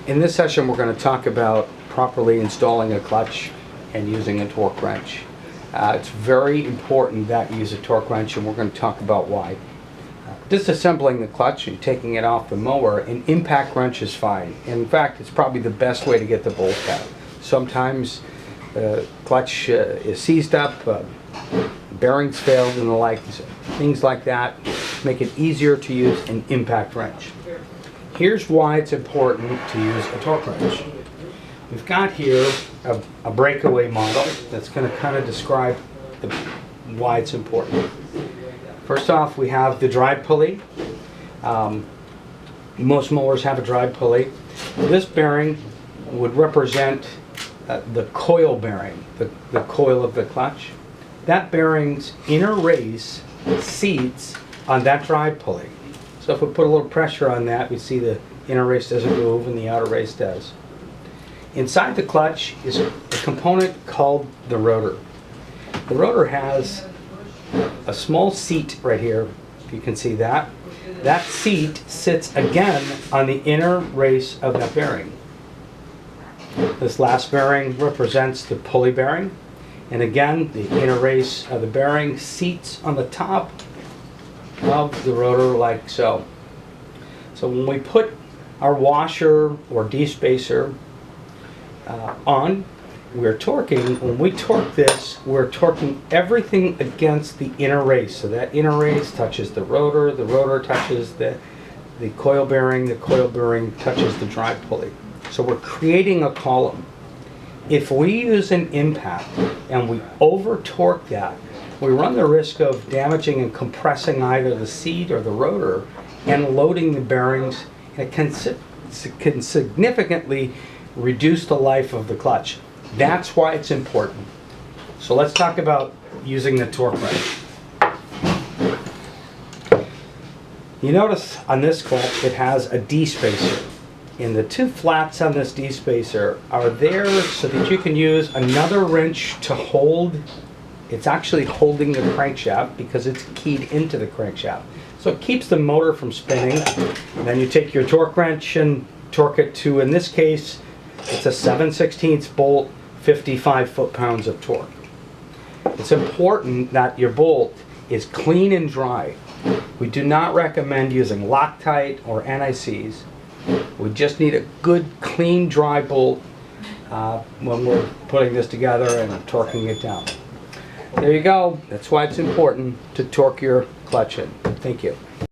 In this session we're going to talk about properly installing a clutch and using a torque wrench. It's very important that you use a torque wrench, and we're going to talk about why. Disassembling the clutch and taking it off the mower, an impact wrench is fine. In fact, it's probably the best way to get the bolt out. Sometimes the clutch is seized up, bearings failed and the like, things like that make it easier to use an impact wrench. Here's why it's important to use a torque wrench. We've got here a breakaway model that's going to kind of describe why it's important. First off, we have the drive pulley. Most mowers have a drive pulley. This bearing would represent the coil bearing, the coil of the clutch. That bearing's inner race seats on that drive pulley. So if we put a little pressure on that, we see the inner race doesn't move and the outer race does. Inside the clutch is a component called the rotor. The rotor has a small seat right here, if you can see that. That seat sits again on the inner race of that bearing. This last bearing represents the pulley bearing, and again the inner race of the bearing seats on the top of the rotor like so. So when we put our washer or despacer on, we're torquing. When we torque this, we're torquing everything against the inner race. So that inner race touches the rotor touches the coil bearing touches the drive pulley. So we're creating a column. If we use an impact and we over torque that, we run the risk of damaging and compressing either the seat or the rotor and loading the bearings, and it can significantly reduce the life of the clutch. That's why it's important. So let's talk about using the torque wrench. You notice on this clutch it has a despacer, and the two flats on this despacer are there so that you can use another wrench to hold. It's actually holding the crankshaft because it's keyed into the crankshaft. So it keeps the motor from spinning. And then you take your torque wrench and torque it to, in this case, it's a 7/16 bolt, 55 foot-pounds of torque. It's important that your bolt is clean and dry. We do not recommend using Loctite or NICs. We just need a good, clean, dry bolt when we're putting this together and torquing it down. There you go. That's why it's important to torque your clutch in. Thank you.